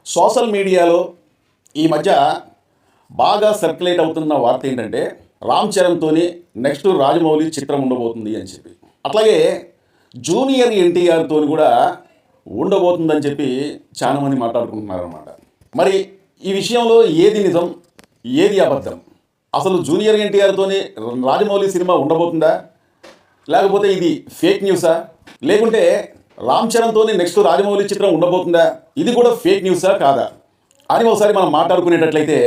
Social మీడియాలో ఈ మధ్య బాగా సర్క్యులేట్ అవుతున్న వార్త ఏంటంటే రామ్ చరణ్తోని నెక్స్ట్ రాజమౌళి చిత్రం ఉండబోతుంది అని చెప్పి, అట్లాగే జూనియర్ ఎన్టీఆర్తో కూడా ఉండబోతుందని చెప్పి చాలామంది మాట్లాడుకుంటున్నారు అన్నమాట. మరి ఈ విషయంలో ఏది నిజం, ఏది అబద్ధం? అసలు జూనియర్ ఎన్టీఆర్తోని రాజమౌళి సినిమా ఉండబోతుందా, లేకపోతే ఇది ఫేక్ న్యూసా, లేకుంటే రామ్ చరణ్తోని నెక్స్ట్ రాజమౌళి చిత్రం ఉండబోతుందా, ఇది కూడా ఫేక్ న్యూసా కాదా అని ఒకసారి మనం మాట్లాడుకునేటట్లయితే,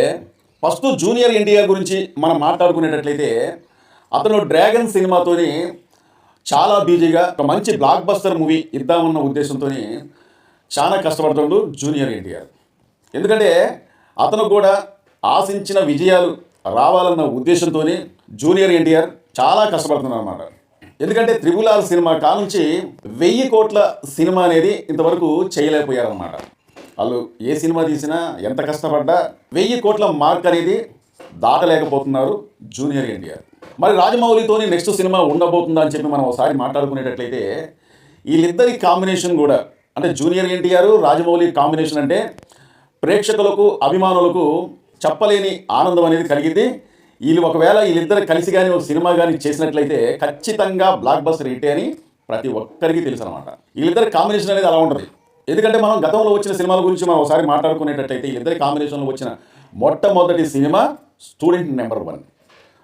ఫస్ట్ జూనియర్ ఎన్టీఆర్ గురించి మనం మాట్లాడుకునేటట్లయితే అతను డ్రాగన్ సినిమాతోని చాలా బిజీగా ఒక మంచి బ్లాక్ బస్టర్ మూవీ ఇద్దామన్న ఉద్దేశంతో చాలా కష్టపడుతుండు జూనియర్ ఎన్టీఆర్. ఎందుకంటే అతను కూడా ఆశించిన విజయాలు రావాలన్న ఉద్దేశంతో జూనియర్ ఎన్టీఆర్ చాలా కష్టపడుతున్నారు అన్నమాట. ఎందుకంటే త్రిబుల్ ఆర్ సినిమా కానుంచి 1000 కోట్ల సినిమా అనేది ఇంతవరకు చేయలేకపోయారన్నమాట. వాళ్ళు ఏ సినిమా తీసినా ఎంత కష్టపడ్డా 1000 కోట్ల మార్క్ అనేది దాటలేకపోతున్నారు జూనియర్ ఎన్టీఆర్. మరి రాజమౌళితోని నెక్స్ట్ సినిమా ఉండబోతుందా అని చెప్పి మనం ఒకసారి మాట్లాడుకునేటట్లయితే, వీళ్ళిద్దరి కాంబినేషన్ కూడా అంటే జూనియర్ ఎన్టీఆర్ రాజమౌళి కాంబినేషన్ అంటే ప్రేక్షకులకు అభిమానులకు చెప్పలేని ఆనందం అనేది కలిగింది. వీళ్ళిద్దరు కలిసి కానీ ఒక సినిమా కానీ చేసినట్లయితే ఖచ్చితంగా బ్లాక్ బస్టర్ హిట్ అని ప్రతి ఒక్కరికి తెలుసు అనమాట. వీళ్ళిద్దరి కాంబినేషన్ అనేది అలా ఉంటుంది. ఎందుకంటే మనం గతంలో వచ్చిన సినిమాల గురించి మనం ఒకసారి మాట్లాడుకునేటట్లయితే, వీళ్ళిద్దరి కాంబినేషన్లో వచ్చిన మొట్టమొదటి సినిమా స్టూడెంట్ నెంబర్ 1.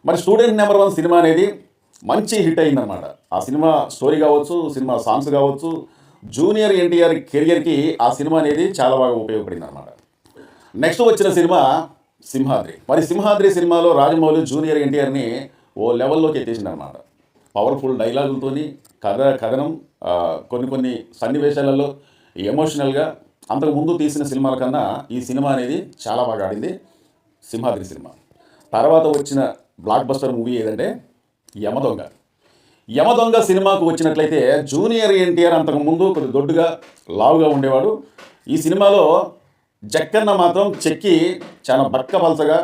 మరి స్టూడెంట్ నెంబర్ 1 సినిమా అనేది మంచి హిట్ అయిందనమాట. ఆ సినిమా స్టోరీ కావచ్చు, సినిమా సాంగ్స్ కావచ్చు, జూనియర్ ఎన్టీఆర్ కెరియర్కి ఆ సినిమా అనేది చాలా బాగా ఉపయోగపడింది అనమాట. నెక్స్ట్ వచ్చిన సినిమా సింహాద్రి. మరి సింహాద్రి సినిమాలో రాజమౌళి జూనియర్ ఎన్టీఆర్ని ఓ లెవెల్లోకి ఎత్తేసింది అనమాట. పవర్ఫుల్ డైలాగులతోని కథనం, కొన్ని సన్నివేశాలలో ఎమోషనల్గా అంతకుముందు తీసిన సినిమాల కన్నా ఈ సినిమా అనేది చాలా బాగా ఆడింది సింహాద్రి సినిమా. తర్వాత వచ్చిన బ్లాక్ బస్టర్ మూవీ ఏదంటే యమదొంగ. యమదొంగ సినిమాకు వచ్చినట్లయితే జూనియర్ ఎన్టీఆర్ అంతకుముందు కొద్ది దొడ్డుగా లావుగా ఉండేవాడు. ఈ సినిమాలో జక్కన్న మాత్రం చెక్కి చాలా బక్కపలసగా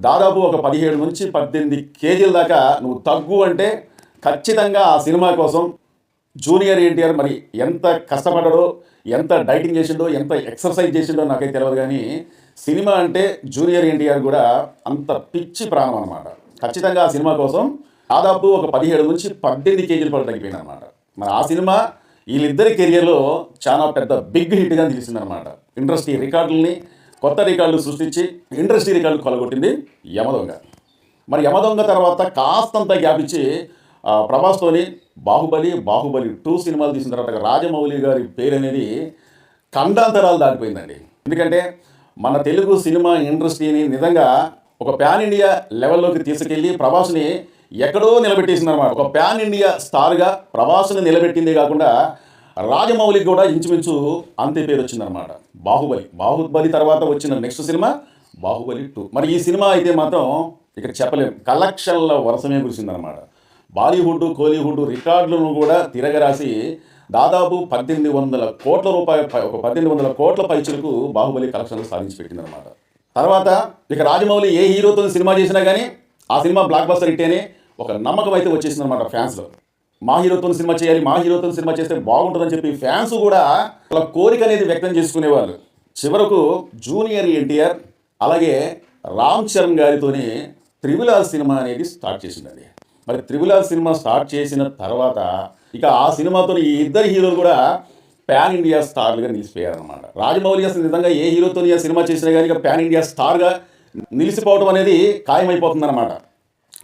దాదాపు ఒక 17 నుంచి 18 కేజీల దాకా నువ్వు తగ్గు అంటే ఖచ్చితంగా ఆ సినిమా కోసం జూనియర్ ఎన్టీఆర్ మరి ఎంత కష్టపడ్డాడో, ఎంత డైటింగ్ చేసిండో, ఎంత ఎక్సర్సైజ్ చేసిండో నాకైతే తెలియదు. కానీ సినిమా అంటే జూనియర్ ఎన్టీఆర్ కూడా అంత పిచ్చి ప్రాణం అనమాట. ఖచ్చితంగా ఆ సినిమా కోసం దాదాపు ఒక 17 నుంచి 18 కేజీల పాటు తగ్గిపోయింది అనమాట. మరి ఆ సినిమా వీళ్ళిద్దరి కెరియర్లో చాలా పెద్ద బిగ్ హిట్గా నిలిచిందనమాట. ఇండస్ట్రీ రికార్డుల్ని కొత్త రికార్డులు సృష్టించి ఇండస్ట్రీ రికార్డులు కొలగొట్టింది యమదొంగ. మరి యమదొంగ తర్వాత కాస్తంత గ్యాప్ ఇచ్చి ప్రభాస్తోని బాహుబలి 2 సినిమాలు తీసిన తర్వాత రాజమౌళి గారి పేరు అనేది ఖండాంతరాలు దాటిపోయిందండి. ఎందుకంటే మన తెలుగు సినిమా ఇండస్ట్రీని నిజంగా ఒక ప్యాన్ ఇండియా లెవెల్లోకి తీసుకెళ్ళి ప్రభాస్ని ఎక్కడో నిలబెట్టేసింది అనమాట. ఒక ప్యాన్ ఇండియా స్టార్గా ప్రభాస్ని నిలబెట్టిందే కాకుండా రాజమౌళికి కూడా ఇంచుమించు అంతే పేరు వచ్చిందనమాట. బాహుబలి తర్వాత వచ్చిన నెక్స్ట్ సినిమా బాహుబలి 2. మరి ఈ సినిమా అయితే మాత్రం ఇక చెప్పలేము, కలెక్షన్ల వర్షమే కురిసిందనమాట. బాలీవుడ్ కోలీవుడ్ రికార్డులను కూడా తిరగరాసి దాదాపు 1800 కోట్ల రూపాయలు, ఒక 1800 కోట్ల పైచులకు బాహుబలి కలెక్షన్లు సాధించి పెట్టిందనమాట. తర్వాత ఇక రాజమౌళి ఏ హీరోతో సినిమా చేసినా కానీ ఆ సినిమా బ్లాక్ బస్టర్ హిట్ అనే ఒక నమ్మకం అయితే వచ్చేసింది అనమాట ఫ్యాన్స్లో. మా హీరోతో సినిమా చేయాలి, మా హీరోతో సినిమా చేస్తే బాగుంటుందని చెప్పి ఫ్యాన్స్ కూడా వాళ్ళ కోరిక అనేది వ్యక్తం చేసుకునేవాళ్ళు. చివరకు జూనియర్ ఎన్టీఆర్ అలాగే రామ్ చరణ్ గారితోని త్రిబుల్ ఆర్ సినిమా అనేది స్టార్ట్ చేసిందండి. మరి త్రిబుల్ ఆర్ సినిమా స్టార్ట్ చేసిన తర్వాత ఇక ఆ సినిమాతో ఈ ఇద్దరు హీరోలు కూడా ప్యాన్ ఇండియా స్టార్లుగా నిలిచిపోయారనమాట. రాజమౌళి అసలు నిజంగా ఏ హీరోతో ఆ సినిమా చేసినా కానీ ఇక ప్యాన్ ఇండియా స్టార్గా నిలిచిపోవడం అనేది ఖాయమైపోతుందన్నమాట.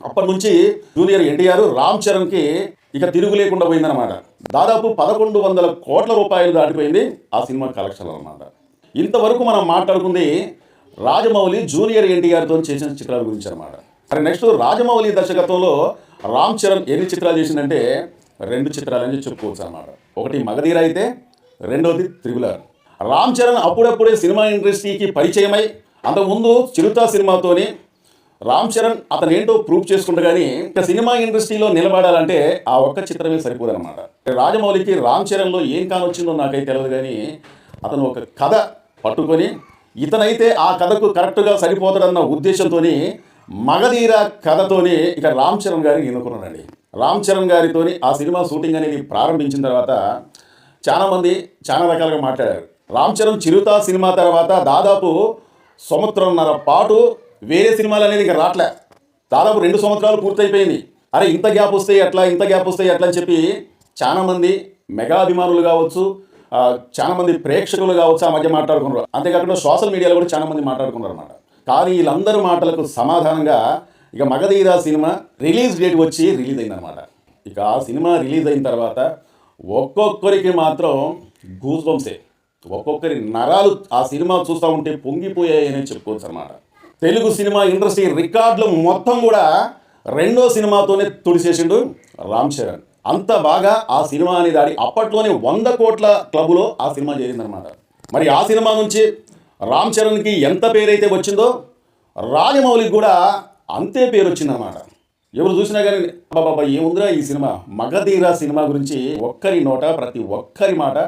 అప్పటి నుంచి జూనియర్ ఎన్టీఆర్ రామ్ చరణ్కి ఇక తిరుగు లేకుండా పోయిందనమాట. దాదాపు 1100 కోట్ల రూపాయలు దాటిపోయింది ఆ సినిమా కలెక్షన్ అనమాట. ఇంతవరకు మనం మాట్లాడుకుంది రాజమౌళి జూనియర్ ఎన్టీఆర్తో చేసిన చిత్రాల గురించి అనమాట. మరి నెక్స్ట్ రాజమౌళి దర్శకత్వంలో రామ్ చరణ్ ఎన్ని చిత్రాలు చేసిందంటే 2 చిత్రాలని చెప్పుకోవచ్చు అనమాట. ఒకటి మగధీర అయితే, రెండోది త్రిబుల్ ఆర్. రామ్ చరణ్ అప్పుడప్పుడే సినిమా ఇండస్ట్రీకి పరిచయమై అంతకుముందు చిరుత సినిమాతోని రామ్ చరణ్ అతను ఏంటో ప్రూవ్ చేసుకుంటూ కానీ ఇక సినిమా ఇండస్ట్రీలో నిలబడాలంటే ఆ ఒక్క చిత్రమే సరిపోదన్నమాట. రాజమౌళికి రామ్ చరణ్లో ఏం కానొచ్చిందో నాకైతే తెలియదు. కానీ అతను ఒక కథ పట్టుకొని ఇతనైతే ఆ కథకు కరెక్ట్గా సరిపోతాడన్న ఉద్దేశంతో మగధీర కథతోని ఇక రామ్ చరణ్ గారిని ఎన్నుకున్నాడండి. రామ్ చరణ్ గారితో ఆ సినిమా షూటింగ్ అనేది ప్రారంభించిన తర్వాత చాలామంది చాలా రకాలుగా మాట్లాడారు. రామ్ చరణ్ చిరుత సినిమా తర్వాత దాదాపు సంవత్సరంన్నర పాటు వేరే సినిమాలు అనేది ఇంకా రావట్లే. దాదాపు 2 సంవత్సరాలు పూర్తయిపోయింది. అరే ఇంత గ్యాప్ వస్తే ఎట్లా, ఇంత గ్యాప్ వస్తే ఎట్లా అని చెప్పి చాలామంది మెగా అభిమానులు కావచ్చు, చాలామంది ప్రేక్షకులు కావచ్చు ఆ మధ్య మాట్లాడుకున్నారు. అంతేకాకుండా సోషల్ మీడియాలో కూడా చాలామంది మాట్లాడుకున్నారు అనమాట. కానీ వీళ్ళందరూ మాటలకు సమాధానంగా ఇక మగధీర సినిమా రిలీజ్ డేట్ వచ్చి రిలీజ్ అయిందనమాట. ఇక ఆ సినిమా రిలీజ్ అయిన తర్వాత ఒక్కొక్కరికి మాత్రం గూస్ బంప్సే, ఒక్కొక్కరి నరాలు ఆ సినిమా చూస్తూ ఉంటే పొంగిపోయాయని చెప్పుకోవచ్చు అనమాట. తెలుగు సినిమా ఇండస్ట్రీ రికార్డులు మొత్తం కూడా రెండో సినిమాతోనే తుడిచేసిండు రామ్ చరణ్. అంత బాగా ఆ సినిమా అనేది ఆడి అప్పట్లోనే 100 కోట్ల క్లబ్లో ఆ సినిమా చేరిందనమాట. మరి ఆ సినిమా నుంచి రామ్ చరణ్కి ఎంత పేరైతే వచ్చిందో రాజమౌళికి కూడా అంతే పేరు వచ్చిందన్నమాట. ఎవరు చూసినా కానీ బాబా ఏముందిరా ఈ సినిమా, మగధీర సినిమా గురించి ఒక్కరి నోట ప్రతి ఒక్కరి మాట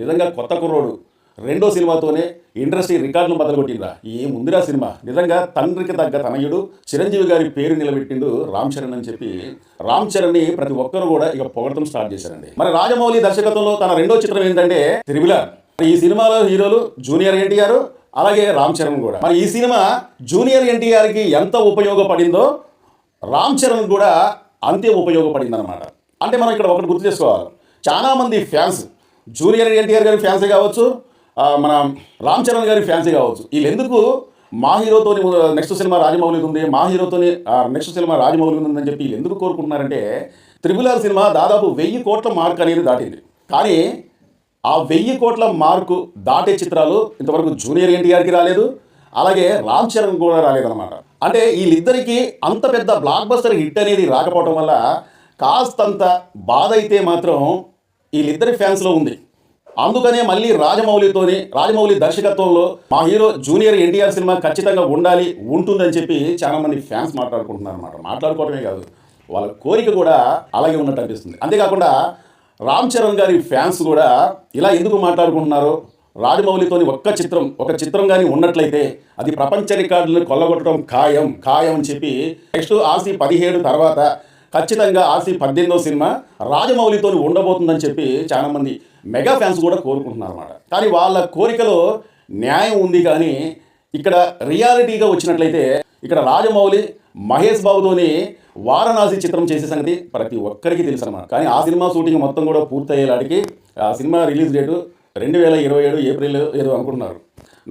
నిజంగా కొత్త కుర్రోడు రెండో సినిమాతోనే ఇండస్ట్రీ రికార్డులు బదలగొట్టిందా, ఏముందిరా సినిమా, నిజంగా తండ్రికి తగ్గ తనయుడు చిరంజీవి గారి పేరు నిలబెట్టిండు రామ్ చరణ్ అని చెప్పి రామ్ చరణ్ని ప్రతి ఒక్కరు కూడా ఇక పొగడటం స్టార్ట్ చేశారండి. మరి రాజమౌళి దర్శకత్వంలో తన రెండో చిత్రం ఏంటంటే త్రిబుల్ ఆర్. ఈ సినిమాలో హీరోలు జూనియర్ ఎన్టీఆర్ అలాగే రామ్ చరణ్ కూడా. మరి ఈ సినిమా జూనియర్ ఎన్టీఆర్కి ఎంత ఉపయోగపడిందో రామ్ చరణ్ కూడా అంతే ఉపయోగపడింది అనమాట. అంటే మనం ఇక్కడ ఒకటి గుర్తు చేసుకోవాలి, చాలామంది ఫ్యాన్స్ జూనియర్ ఎన్టీఆర్ గారి ఫ్యాన్సే కావచ్చు, మన రామ్ చరణ్ గారి ఫ్యాన్సే కావచ్చు, వీళ్ళు ఎందుకు మా హీరోతోని నెక్స్ట్ సినిమా రాజమౌళి ఉంది, మా హీరోతోని నెక్స్ట్ సినిమా రాజమౌళి ఉందని చెప్పి వీళ్ళు ఎందుకు కోరుకుంటున్నారంటే త్రిబుల్ ఆర్ సినిమా దాదాపు 1000 కోట్ల మార్క్ అనేది దాటింది. కానీ ఆ 1000 కోట్ల మార్కు దాటే చిత్రాలు ఇంతవరకు జూనియర్ ఎన్టీఆర్కి రాలేదు, అలాగే రామ్ చరణ్ కూడా రాలేదన్నమాట. అంటే వీళ్ళిద్దరికీ అంత పెద్ద బ్లాక్ బస్టర్ హిట్ అనేది రాకపోవడం వల్ల కాస్తంత బాధ అయితే మాత్రం వీళ్ళిద్దరి ఫ్యాన్స్లో ఉంది. అందుకనే మళ్ళీ రాజమౌళి దర్శకత్వంలో మా హీరో జూనియర్ ఎన్టీఆర్ సినిమా ఖచ్చితంగా ఉంటుందని చెప్పి చాలామంది ఫ్యాన్స్ మాట్లాడుకుంటున్నారు అనమాట. మాట్లాడుకోవడమే కాదు, వాళ్ళ కోరిక కూడా అలాగే ఉన్నట్టు అనిపిస్తుంది. అంతేకాకుండా రామ్ చరణ్ గారి ఫ్యాన్స్ కూడా ఇలా ఎందుకు మాట్లాడుకుంటున్నారు, రాజమౌళితోని ఒక చిత్రం కానీ ఉన్నట్లయితే అది ప్రపంచ రికార్డులను కొల్లగొట్టడం ఖాయం అని చెప్పి నెక్స్ట్ ఆర్సీ 17 తర్వాత ఖచ్చితంగా ఆర్సీ 18వ సినిమా రాజమౌళితో ఉండబోతుందని చెప్పి చాలామంది మెగా ఫ్యాన్స్ కూడా కోరుకుంటున్నారు అన్నమాట. కానీ వాళ్ళ కోరికలో న్యాయం ఉంది. కానీ ఇక్కడ రియాలిటీగా వచ్చినట్లయితే ఇక్కడ రాజమౌళి మహేష్ బాబుతోని వారణాసి చిత్రం చేసే సంగతి ప్రతి ఒక్కరికి తెలుసు అన్నమాట. కానీ ఆ సినిమా షూటింగ్ మొత్తం కూడా పూర్తయ్యేలాడికి ఆ సినిమా రిలీజ్ డేటు 2027 ఏప్రిల్ ఏదో అనుకుంటున్నారు.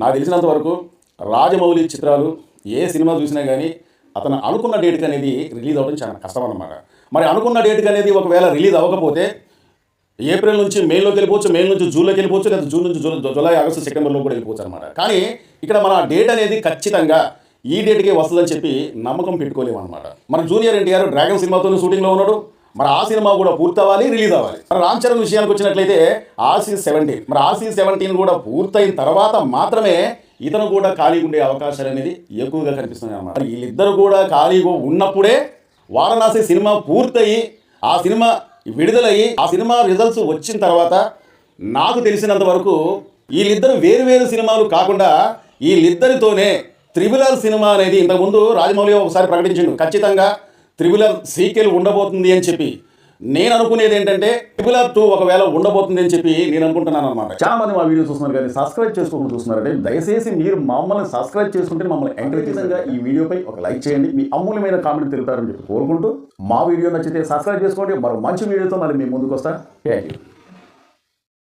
నాకు తెలిసినంత వరకు రాజమౌళి చిత్రాలు ఏ సినిమా చూసినా కానీ అతను అనుకున్న డేట్కి అనేది రిలీజ్ అవ్వడం చాలా కష్టం అన్నమాట. మరి అనుకున్న డేట్కి అనేది ఒకవేళ రిలీజ్ అవ్వకపోతే ఏప్రిల్ నుంచి మేలోకి వెళ్ళిపోవచ్చు, మే నుంచి జూన్లోకి వెళ్ళిపోవచ్చు, లేదా జూన్ నుంచి జూలై ఆగస్టు సెప్టెంబర్లో కూడా వెళ్ళిపోవచ్చు అనమాట. కానీ ఇక్కడ మన డేట్ అనేది ఖచ్చితంగా ఈ డేట్కే వస్తుందని చెప్పి నమ్మకం పెట్టుకోలేము అనమాట. మన జూనియర్ ఎన్టీఆర్ డ్రాగన్ సినిమాతో షూటింగ్లో ఉన్నాడు. మరి ఆ సినిమా కూడా పూర్తవ్వాలి, రిలీజ్ అవ్వాలి. మరి రామ్ చరణ్ విషయానికి వచ్చినట్లయితే ఆర్సీ 17, మరి ఆర్సీ 17 కూడా పూర్తయిన తర్వాత మాత్రమే ఇతను కూడా ఖాళీగా ఉండే అవకాశాలు అనేది ఎక్కువగా కనిపిస్తున్నాయి అన్నమాట. వీళ్ళిద్దరు కూడా ఖాళీగా ఉన్నప్పుడే వారణాసి సినిమా పూర్తయి ఆ సినిమా విడుదలయ్యి ఆ సినిమా రిజల్ట్స్ వచ్చిన తర్వాత నాకు తెలిసినంత వరకు వీళ్ళిద్దరు వేరు సినిమాలు కాకుండా వీళ్ళిద్దరితోనే త్రిబుల్ ఆర్ సినిమా అనేది ఇంతకుముందు రాజమౌళి ఒకసారి ప్రకటించిండు, ఖచ్చితంగా త్రిబుల్ ఆర్ సీక్వెల్ ఉండబోతుంది అని చెప్పి. నేను అనుకునేది ఏంటంటే త్రిబుల్ ఆర్ 2 ఒకవేళ ఉండబోతుంది అని చెప్పి నేను అనుకుంటున్నాను అనమాట. చాలా మంది మా వీడియో చూస్తున్నారు కానీ సబ్స్క్రైబ్ చేసుకోకుండా చూస్తున్నారంటే దయచేసి మీరు మమ్మల్ని సబ్స్క్రైబ్ చేసుకుంటే మమ్మల్ని ఎంకరేజ్గా ఈ వీడియోపై ఒక లైక్ చేయండి, మీ అమూల్యమైన కామెంట్ తెలుపుతారని చెప్పి కోరుకుంటూ మా వీడియో నచ్చితే సబ్స్క్రైబ్ చేసుకోండి. మరో మంచి వీడియోతో మళ్ళీ మీ ముందుకు వస్తాను. Thank you.